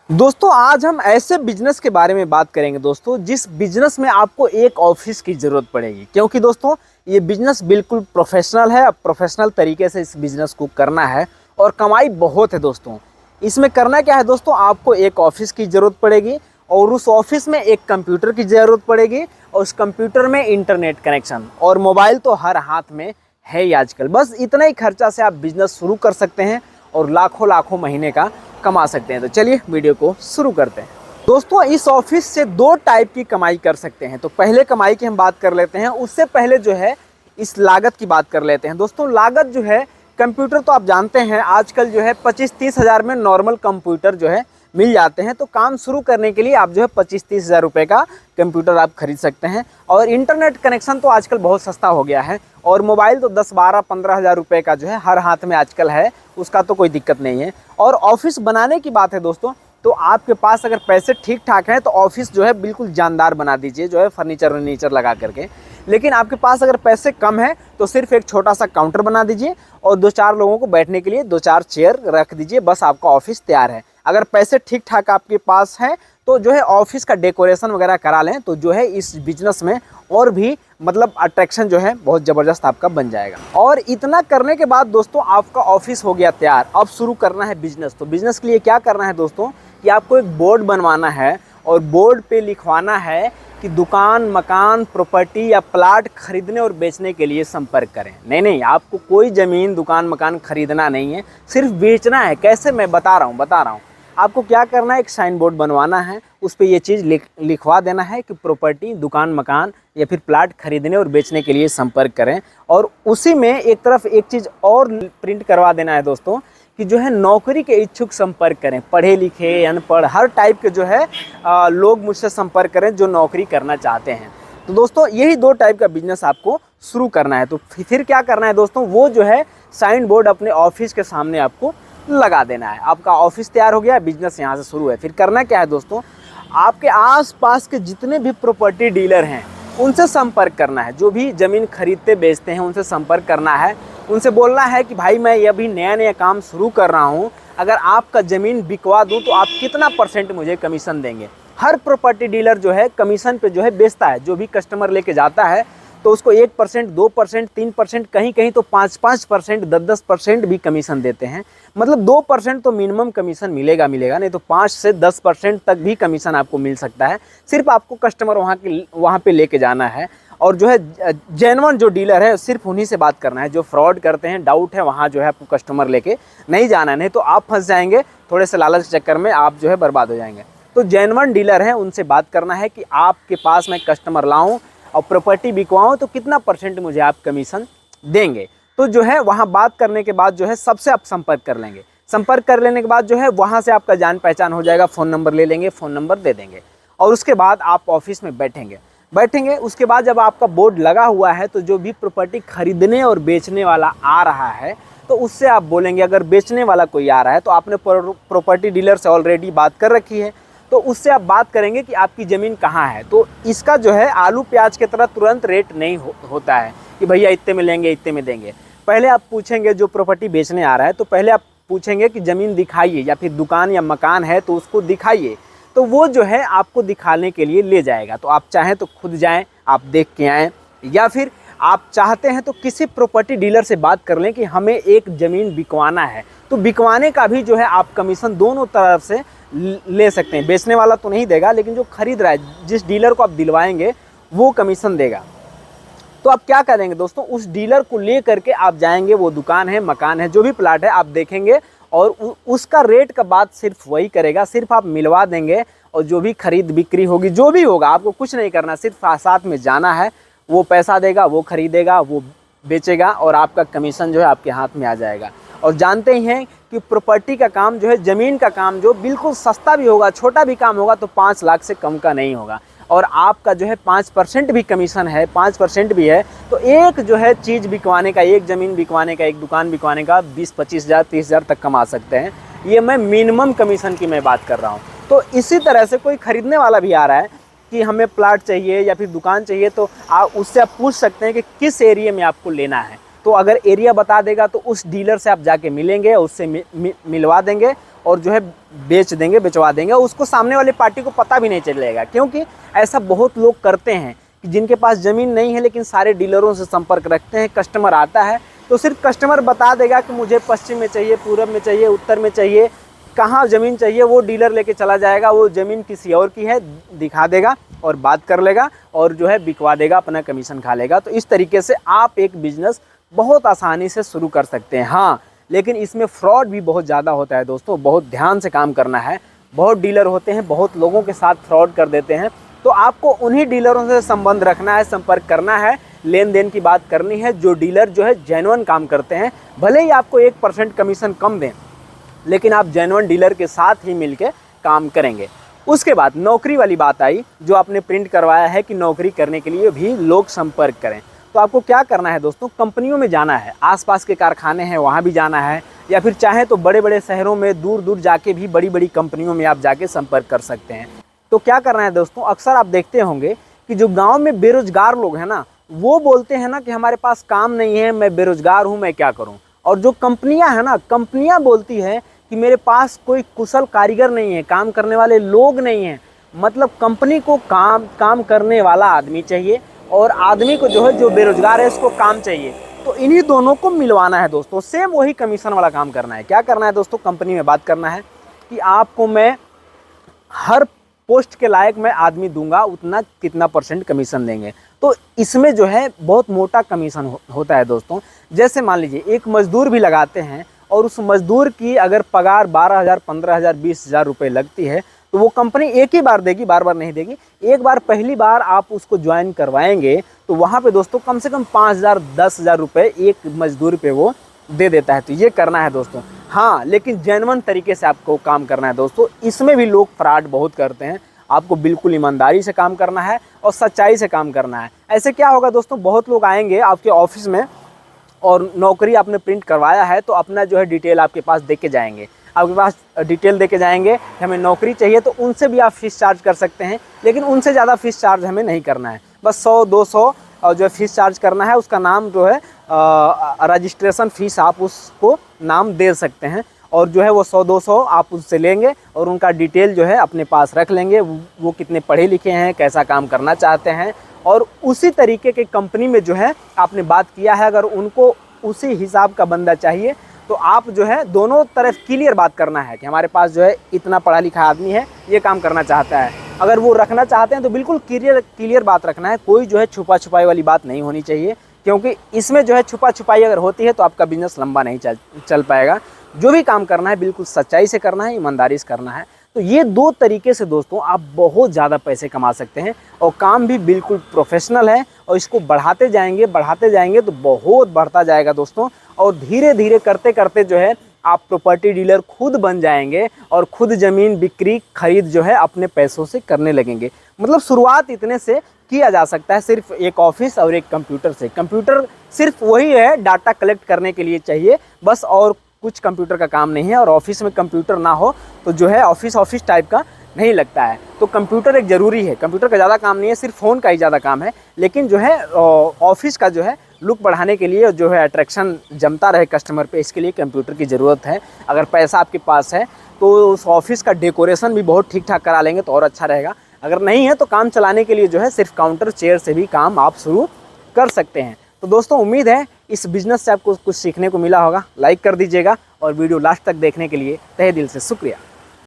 दोस्तों आज हम ऐसे बिजनेस के बारे में बात करेंगे दोस्तों, जिस बिजनेस में आपको एक ऑफिस की ज़रूरत पड़ेगी। क्योंकि दोस्तों ये बिजनेस बिल्कुल प्रोफेशनल है। अब प्रोफेशनल तरीके से इस बिजनेस को करना है और कमाई बहुत है दोस्तों। इसमें करना क्या है दोस्तों, आपको एक ऑफिस की ज़रूरत पड़ेगी और उस ऑफिस में एक कंप्यूटर की ज़रूरत पड़ेगी और उस कंप्यूटर में इंटरनेट कनेक्शन और मोबाइल तो हर हाथ में है ही आजकल। बस इतना ही खर्चा से आप बिजनेस शुरू कर सकते हैं और लाखों लाखों महीने का कमा सकते हैं। तो चलिए वीडियो को शुरू करते हैं। दोस्तों इस ऑफिस से दो टाइप की कमाई कर सकते हैं। तो पहले कमाई की हम बात कर लेते हैं, उससे पहले जो है इस लागत की बात कर लेते हैं। दोस्तों लागत जो है, कंप्यूटर तो आप जानते हैं आजकल जो है 25-30 हज़ार में नॉर्मल कंप्यूटर जो है मिल जाते हैं। तो काम शुरू करने के लिए आप जो है 25-30 हज़ार रुपये का कंप्यूटर आप खरीद सकते हैं। और इंटरनेट कनेक्शन तो आजकल बहुत सस्ता हो गया है और मोबाइल तो 10-12-15 हज़ार रुपये का जो है हर हाथ में आजकल है, उसका तो कोई दिक्कत नहीं है। और ऑफिस बनाने की बात है दोस्तों, तो आपके पास अगर पैसे ठीक ठाक हैं तो ऑफिस जो है बिल्कुल जानदार बना दीजिए, जो है फर्नीचर लगा करके। लेकिन आपके पास अगर पैसे कम हैं तो सिर्फ एक छोटा सा काउंटर बना दीजिए और 2-4 लोगों को बैठने के लिए 2-4 चेयर रख दीजिए, बस आपका ऑफिस तैयार है। अगर पैसे ठीक ठाक आपके पास हैं तो जो है ऑफिस का डेकोरेशन वगैरह करा लें, तो जो है इस बिजनेस में और भी मतलब अट्रैक्शन जो है बहुत ज़बरदस्त आपका बन जाएगा। और इतना करने के बाद दोस्तों आपका ऑफिस हो गया तैयार। अब शुरू करना है बिजनेस। तो बिजनेस के लिए क्या करना है दोस्तों कि आपको एक बोर्ड बनवाना है और बोर्ड पे लिखवाना है कि दुकान, मकान, प्रॉपर्टी या प्लाट खरीदने और बेचने के लिए संपर्क करें। नहीं, आपको कोई ज़मीन, दुकान, मकान खरीदना नहीं है, सिर्फ बेचना है। कैसे, मैं बता रहा हूँ। आपको क्या करना है, एक साइन बोर्ड बनवाना है, उस पर ये चीज़ लिखवा देना है कि प्रॉपर्टी, दुकान, मकान या फिर प्लाट खरीदने और बेचने के लिए संपर्क करें। और उसी में एक तरफ एक चीज़ और प्रिंट करवा देना है दोस्तों कि जो है नौकरी के इच्छुक संपर्क करें। पढ़े लिखे, अनपढ़, हर टाइप के जो है लोग मुझसे संपर्क करें जो नौकरी करना चाहते हैं। तो दोस्तों यही दो टाइप का बिजनेस आपको शुरू करना है। तो फिर क्या करना है दोस्तों, वो जो है साइन बोर्ड अपने ऑफिस के सामने आपको लगा देना है। आपका ऑफिस तैयार हो गया, बिजनेस यहाँ से शुरू है। फिर करना क्या है दोस्तों, आपके आसपास के जितने भी प्रॉपर्टी डीलर हैं उनसे संपर्क करना है। जो भी ज़मीन खरीदते बेचते हैं उनसे संपर्क करना है। उनसे बोलना है कि भाई मैं ये अभी नया काम शुरू कर रहा हूँ, अगर आपका ज़मीन बिकवा दूँ तो आप कितना % मुझे कमीशन देंगे। हर प्रॉपर्टी डीलर जो है कमीशन पे जो है बेचता है। जो भी कस्टमर लेके जाता है तो उसको 1%, 2%, 3%, कहीं तो 5% 10% भी कमीशन देते हैं। मतलब 2% तो मिनिमम कमीशन मिलेगा, नहीं तो 5 से 10% तक भी कमीशन आपको मिल सकता है। सिर्फ आपको कस्टमर वहाँ पे लेके जाना है। और जो है जेन्युइन जो डीलर है सिर्फ उन्हीं से बात करना है। जो फ्रॉड करते हैं, डाउट है, वहाँ जो है आपको कस्टमर लेके नहीं जाना है, नहीं तो आप फंस जाएंगे। थोड़े से लालच के चक्कर में आप जो है बर्बाद हो जाएंगे। तो जेन्युइन डीलर है, उनसे बात करना है कि आपके पास मैं कस्टमर लाऊँ और प्रॉपर्टी बिकवाऊँ तो कितना % मुझे आप कमीशन देंगे। तो जो है वहाँ बात करने के बाद जो है सबसे आप संपर्क कर लेंगे। संपर्क कर लेने के बाद जो है वहाँ से आपका जान पहचान हो जाएगा, फ़ोन नंबर ले लेंगे, फ़ोन नंबर दे देंगे। और उसके बाद आप ऑफिस में बैठेंगे। उसके बाद जब आपका बोर्ड लगा हुआ है तो जो भी प्रॉपर्टी खरीदने और बेचने वाला आ रहा है तो उससे आप बोलेंगे, अगर बेचने वाला कोई आ रहा है तो आपने प्रॉपर्टी डीलर से ऑलरेडी बात कर रखी है, तो उससे आप बात करेंगे कि आपकी ज़मीन कहाँ है। तो इसका जो है आलू प्याज की तरह तुरंत रेट नहीं होता है कि भैया इतने में लेंगे, इतने में देंगे। पहले आप पूछेंगे, जो प्रॉपर्टी बेचने आ रहा है तो पहले आप पूछेंगे कि ज़मीन दिखाइए या फिर दुकान या मकान है तो उसको दिखाइए। तो वो जो है आपको दिखाने के लिए ले जाएगा। तो आप चाहें तो खुद जाएं, आप देख के आएँ, या फिर आप चाहते हैं तो किसी प्रॉपर्टी डीलर से बात कर लें कि हमें एक ज़मीन बिकवाना है। तो बिकवाने का भी जो है आप कमीशन दोनों तरफ से ले सकते हैं। बेचने वाला तो नहीं देगा, लेकिन जो खरीद रहा है, जिस डीलर को आप दिलवाएंगे वो कमीशन देगा। तो आप क्या करेंगे दोस्तों, उस डीलर को ले करके आप जाएंगे, वो दुकान है, मकान है, जो भी प्लाट है आप देखेंगे और उसका रेट का बात सिर्फ वही करेगा। सिर्फ आप मिलवा देंगे और जो भी खरीद बिक्री होगी, जो भी होगा, आपको कुछ नहीं करना, सिर्फ साथ में जाना है। वो पैसा देगा, वो खरीदेगा, वो बेचेगा और आपका कमीशन जो है आपके हाथ में आ जाएगा। और जानते ही हैं कि प्रॉपर्टी का काम जो है, ज़मीन का काम जो बिल्कुल सस्ता भी होगा, छोटा भी काम होगा तो 5 लाख से कम का नहीं होगा। और आपका जो है 5% भी कमीशन है, 5% भी है तो एक जो है चीज़ बिकवाने का, एक ज़मीन बिकवाने का, एक दुकान बिकवाने का 20-25 हज़ार 30 हज़ार तक कमा सकते हैं। ये मैं मिनिमम कमीशन की मैं बात कर रहा हूँ। तो इसी तरह से कोई ख़रीदने वाला भी आ रहा है कि हमें प्लाट चाहिए या फिर दुकान चाहिए, तो आप उससे पूछ सकते हैं कि किस एरिया में आपको लेना है। तो अगर एरिया बता देगा तो उस डीलर से आप जाके मिलेंगे, उससे मिलवा देंगे और जो है बेच देंगे, बेचवा देंगे, उसको सामने वाले पार्टी को पता भी नहीं चलेगा। क्योंकि ऐसा बहुत लोग करते हैं कि जिनके पास ज़मीन नहीं है लेकिन सारे डीलरों से संपर्क रखते हैं। कस्टमर आता है तो सिर्फ कस्टमर बता देगा कि मुझे पश्चिम में चाहिए, पूरब में चाहिए, उत्तर में चाहिए, कहाँ ज़मीन चाहिए, वो डीलर लेके चला जाएगा। वो ज़मीन किसी और की है दिखा देगा और बात कर लेगा और जो है बिकवा देगा, अपना कमीशन खा लेगा। तो इस तरीके से आप एक बिज़नेस बहुत आसानी से शुरू कर सकते हैं। हाँ, लेकिन इसमें फ्रॉड भी बहुत ज़्यादा होता है दोस्तों, बहुत ध्यान से काम करना है। बहुत डीलर होते हैं, बहुत लोगों के साथ फ्रॉड कर देते हैं। तो आपको उन्हीं डीलरों से संबंध रखना है, संपर्क करना है, लेन देन की बात करनी है। जो डीलर जो है जेन्युइन काम करते हैं, भले ही आपको 1% कमीशन कम दें, लेकिन आप जेन्युइन डीलर के साथ ही मिलके काम करेंगे। उसके बाद नौकरी वाली बात आई, जो आपने प्रिंट करवाया है कि नौकरी करने के लिए भी लोग संपर्क करें। तो आपको क्या करना है दोस्तों, कंपनियों में जाना है, आसपास के कारखाने हैं वहाँ भी जाना है, या फिर चाहे तो बड़े बड़े शहरों में दूर दूर जाके भी बड़ी बड़ी कंपनियों में आप जाके संपर्क कर सकते हैं। तो क्या करना है दोस्तों, अक्सर आप देखते होंगे कि जो गाँव में बेरोजगार लोग हैं ना, वो बोलते हैं ना कि हमारे पास काम नहीं है, मैं बेरोजगार हूँ, मैं क्या करूँ। और जो कंपनियाँ हैं ना, कंपनियाँ बोलती है कि मेरे पास कोई कुशल कारीगर नहीं है, काम करने वाले लोग नहीं हैं। मतलब कंपनी को काम करने वाला आदमी चाहिए और आदमी को जो है, जो बेरोजगार है, उसको काम चाहिए। तो इन्हीं दोनों को मिलवाना है दोस्तों, सेम वही कमीशन वाला काम करना है। क्या करना है दोस्तों, कंपनी में बात करना है कि आपको मैं हर पोस्ट के लायक मैं आदमी दूंगा, उतना कितना % कमीशन देंगे। तो इसमें जो है बहुत मोटा कमीशन होता है दोस्तों। जैसे मान लीजिए एक मज़दूर भी लगाते हैं और उस मज़दूर की अगर पगार 12,000, 15,000, 20,000 रुपये लगती है, तो वो कंपनी एक ही बार देगी, बार बार नहीं देगी। एक बार पहली बार आप उसको ज्वाइन करवाएंगे तो वहाँ पे दोस्तों कम से कम 5,000, 10,000 रुपये एक मज़दूर पे वो दे देता है। तो ये करना है दोस्तों। हाँ, लेकिन जेन्युइन तरीके से आपको काम करना है दोस्तों। इसमें भी लोग फ्रॉड बहुत करते हैं। आपको बिल्कुल ईमानदारी से काम करना है और सच्चाई से काम करना है। ऐसे क्या होगा दोस्तों, बहुत लोग आएंगे आपके ऑफिस में और नौकरी आपने प्रिंट करवाया है तो अपना जो है डिटेल आपके पास दे के जाएंगे, आपके पास डिटेल दे के जाएंगे, हमें नौकरी चाहिए। तो उनसे भी आप फ़ीस चार्ज कर सकते हैं, लेकिन उनसे ज़्यादा फ़ीस चार्ज हमें नहीं करना है। बस 100-200 और जो है फ़ीस चार्ज करना है। उसका नाम जो है रजिस्ट्रेशन फ़ीस आप उसको नाम दे सकते हैं, और जो है वो 100-200 आप उससे लेंगे और उनका डिटेल जो है अपने पास रख लेंगे। वो कितने पढ़े लिखे हैं, कैसा काम करना चाहते हैं, और उसी तरीके के कंपनी में जो है आपने बात किया है, अगर उनको उसी हिसाब का बंदा चाहिए तो आप जो है दोनों तरफ क्लियर बात करना है कि हमारे पास जो है इतना पढ़ा लिखा आदमी है, ये काम करना चाहता है। अगर वो रखना चाहते हैं तो बिल्कुल क्लियर बात रखना है। कोई जो है छुपा छुपाई वाली बात नहीं होनी चाहिए, क्योंकि इसमें जो है छुपा छुपाई अगर होती है तो आपका बिजनेस लंबा नहीं चल पाएगा। जो भी काम करना है बिल्कुल सच्चाई से करना है, ईमानदारी से करना है। तो ये 2 तरीके से दोस्तों आप बहुत ज़्यादा पैसे कमा सकते हैं, और काम भी बिल्कुल प्रोफेशनल है। और इसको बढ़ाते जाएंगे तो बहुत बढ़ता जाएगा दोस्तों। और धीरे धीरे करते करते जो है आप प्रॉपर्टी डीलर खुद बन जाएंगे और खुद ज़मीन बिक्री खरीद जो है अपने पैसों से करने लगेंगे। मतलब शुरुआत इतने से किया जा सकता है, सिर्फ एक ऑफिस और एक कंप्यूटर से। कंप्यूटर सिर्फ वही है, डाटा कलेक्ट करने के लिए चाहिए बस, और कुछ कंप्यूटर का काम नहीं है। और ऑफिस में कंप्यूटर ना हो तो जो है ऑफिस टाइप का नहीं लगता है। तो कंप्यूटर एक ज़रूरी है। कंप्यूटर का ज़्यादा काम नहीं है, सिर्फ फ़ोन का ही ज़्यादा काम है। लेकिन जो है ऑफिस का जो है लुक बढ़ाने के लिए, जो है अट्रैक्शन जमता रहे कस्टमर पे, इसके लिए कंप्यूटर की ज़रूरत है। अगर पैसा आपके पास है तो उस ऑफिस का डेकोरेशन भी बहुत ठीक ठाक करा लेंगे तो और अच्छा रहेगा। अगर नहीं है तो काम चलाने के लिए जो है सिर्फ काउंटर चेयर से भी काम आप शुरू कर सकते हैं। तो दोस्तों उम्मीद है इस बिज़नेस से आपको कुछ सीखने को मिला होगा। लाइक कर दीजिएगा और वीडियो लास्ट तक देखने के लिए तहे दिल से शुक्रिया।